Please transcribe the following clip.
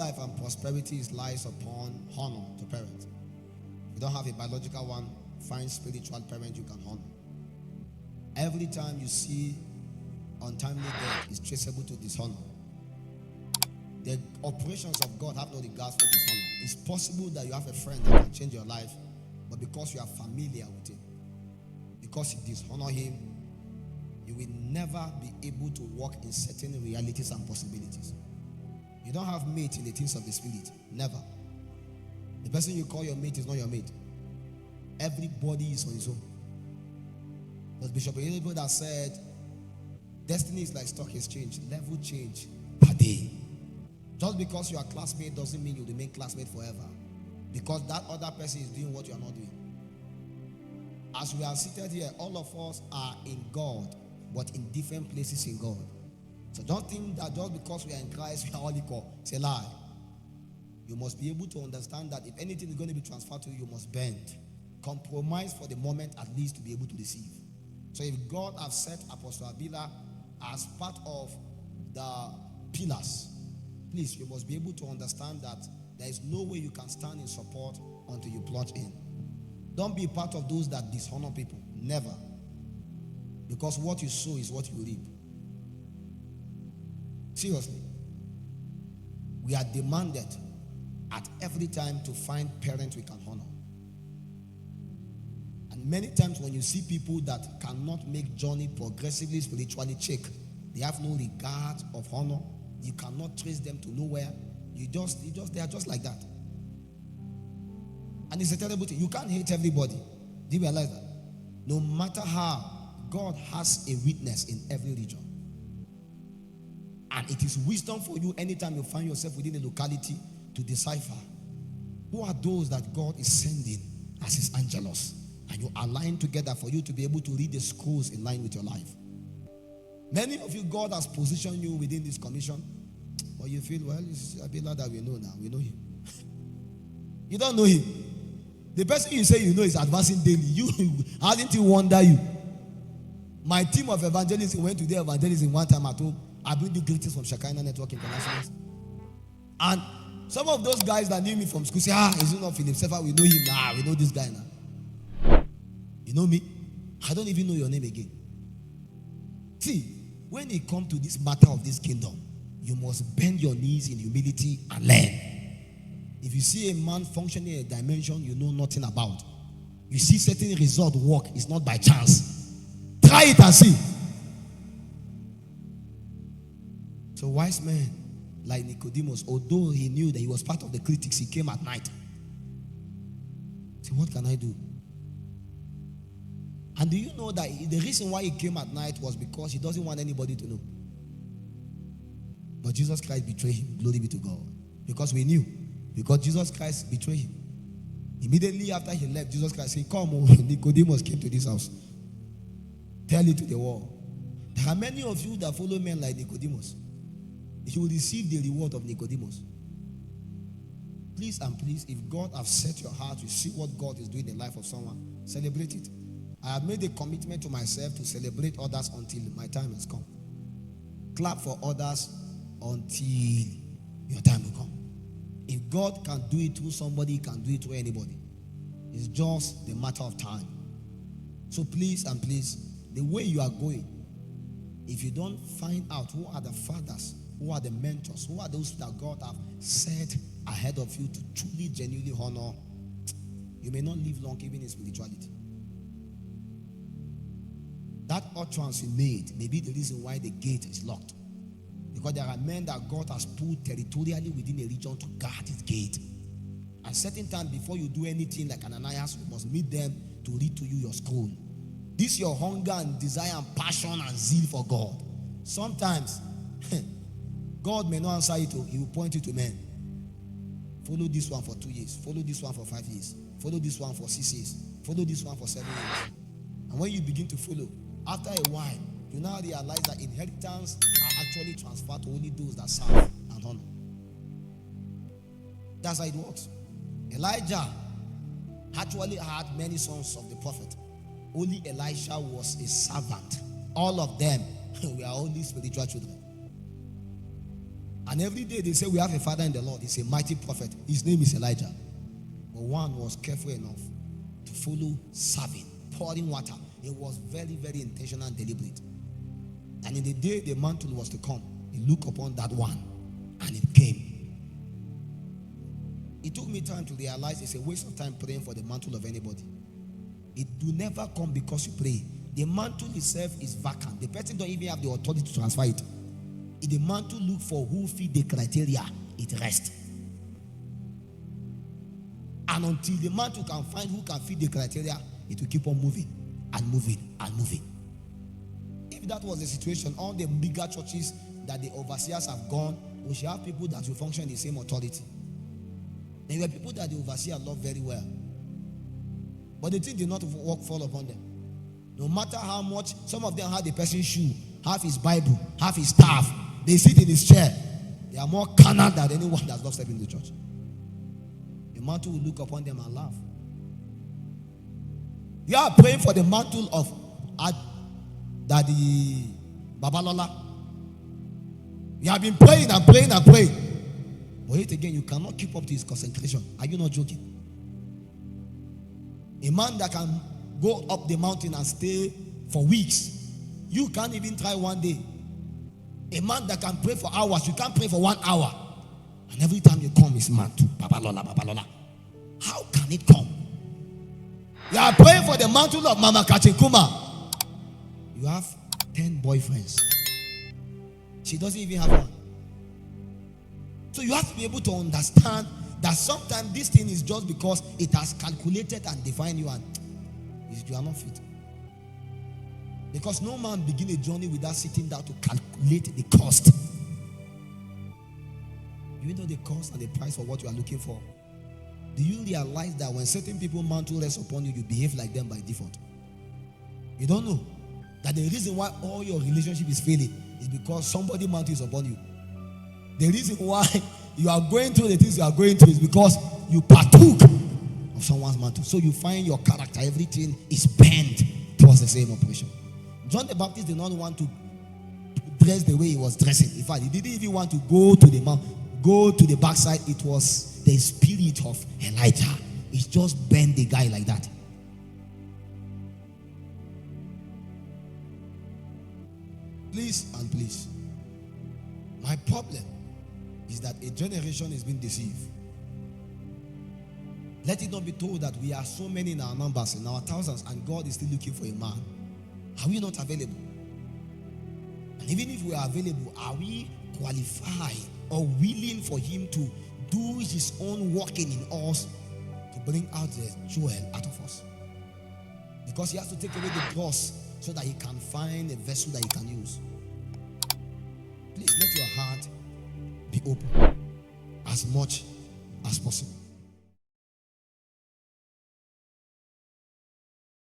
life and prosperity lies upon honor to parents. If you don't have a biological one, find spiritual parent you can honor. Every time you see untimely death is traceable to dishonor. The operations of God have no regards for dishonor. It's possible that you have a friend that can change your life, but because you are familiar with him, because you dishonor him, you will never be able to walk in certain realities and possibilities. You don't have mate in the things of the spirit. Never. The person you call your mate is not your mate. Everybody is on his own. But Bishop Elizabeth that said, destiny is like stock exchange, level change per day. Just because you are classmate doesn't mean you remain classmate forever. Because that other person is doing what you are not doing. As we are seated here, all of us are in God, but in different places in God. So don't think that just because we are in Christ, we are all equal. It's a lie. You must be able to understand that if anything is going to be transferred to you, you must bend. Compromise for the moment at least to be able to receive. So if God has set Apostle Abila as part of the pillars, please, you must be able to understand that there is no way you can stand in support until you plot in. Don't be part of those that dishonor people. Never. Because what you sow is what you reap. Seriously. We are demanded at every time to find parents we can honor. And many times when you see people that cannot make journey progressively spiritually check, they have no regard of honor. You cannot trace them to nowhere. They are just like that. And it's a terrible thing. You can't hate everybody. Do you realize that? No matter how, God has a witness in every region. And it is wisdom for you anytime you find yourself within a locality to decipher who are those that God is sending as his angelos. And you align together for you to be able to read the scrolls in line with your life. Many of you, God has positioned you within this commission, but you feel, well, it's Abila that we know now. We know him. You don't know him. The person you say you know is advancing daily. Hasn't he wonder you? My team of evangelists went to their evangelism one time at home. I bring the greetings from Shekinah Network International. And some of those guys that knew me from school say, is it not Philip Cephas? We know him now. We know this guy now. You know me? I don't even know your name again. See, when it comes to this matter of this kingdom, you must bend your knees in humility and learn. If you see a man functioning in a dimension you know nothing about, you see certain result work, it's not by chance. Try it and see. So wise men like Nicodemus, although he knew that he was part of the critics, he came at night. So what can I do? And do you know that the reason why he came at night was because he doesn't want anybody to know? But Jesus Christ betrayed him. Glory be to God. Because we knew. Because Jesus Christ betrayed him. Immediately after he left, Jesus Christ said, come, Nicodemus came to this house. Tell it to the world. There are many of you that follow men like Nicodemus. You will receive the reward of Nicodemus. Please and please, if God has set your heart to see what God is doing in the life of someone, celebrate it. I have made a commitment to myself to celebrate others until my time has come. Clap for others until your time will come. If God can do it through somebody, he can do it through anybody. It's just the matter of time. So please and please, the way you are going, if you don't find out who are the fathers, who are the mentors, who are those that God have set ahead of you to truly, genuinely honor, you may not live long even in spirituality. That utterance you made may be the reason why the gate is locked. Because there are men that God has put territorially within a region to guard his gate. At a certain time, before you do anything like Ananias, you must meet them to read to you your scroll. This is your hunger and desire and passion and zeal for God. Sometimes, God may not answer you. He will point you to men. Follow this one for 2 years. Follow this one for 5 years. Follow this one for 6 years. Follow this one for 7 years. And when you begin to follow, after a while, you now realize that inheritance are actually transferred to only those that serve and honor. That's how it works. Elijah actually had many sons of the prophet. Only Elisha was a servant. All of them were only spiritual children. And every day they say we have a father in the Lord. He's a mighty prophet. His name is Elijah. But one was careful enough to follow serving, pouring water. It was very, very intentional and deliberate. And in the day the mantle was to come, he looked upon that one and it came. It took me time to realize it's a waste of time praying for the mantle of anybody. It will never come because you pray. The mantle itself is vacant. The person don't even have the authority to transfer it. If the mantle look for who fit the criteria, it rests. And until the mantle can find who can fit the criteria, it will keep on moving and moving and moving. If that was the situation, all the bigger churches that the overseers have gone, we should have people that will function in the same authority. There were people that the overseer loved very well, but the thing did not fall upon them. No matter how much, some of them had the person's shoe, half his Bible, half his staff. They sit in his chair. They are more carnal than anyone that's not stepping in the church. The mantle will look upon them and laugh. You are praying for the mantle of Daddy Babalola. You have been praying and praying and praying. But yet again, you cannot keep up to his concentration. Are you not joking? A man that can go up the mountain and stay for weeks, you can't even try one day. A man that can pray for hours, you can't pray for 1 hour. And every time you come, it's mantle. Babalola, Babalola. How can it come? You are praying for the mantle of Mama Kachinkuma. You have 10 boyfriends. She doesn't even have one. So you have to be able to understand that sometimes this thing is just because it has calculated and defined you and you are not fit. Because no man begin a journey without sitting down to calculate the cost. You know the cost and the price for what you are looking for. Do you realize that when certain people mantle rests upon you, you behave like them by default? You don't know that the reason why all your relationship is failing is because somebody mantle is upon you. The reason why you are going through the things you are going through is because you partook of someone's mantle. So you find your character, everything is bent towards the same operation. John the Baptist did not want to dress the way he was dressing. In fact, he didn't even want to go to the mount, go to the backside. It was the spirit of Elijah. It just bent the guy like that. Please and please. My problem is that a generation is being deceived. Let it not be told that we are so many in our numbers, in our thousands, and God is still looking for a man. Are we not available? And even if we are available, are we qualified or willing for him to do his own working in us to bring out the jewel out of us? Because he has to take away the dross so that he can find a vessel that he can use. Please let your heart be open as much as possible.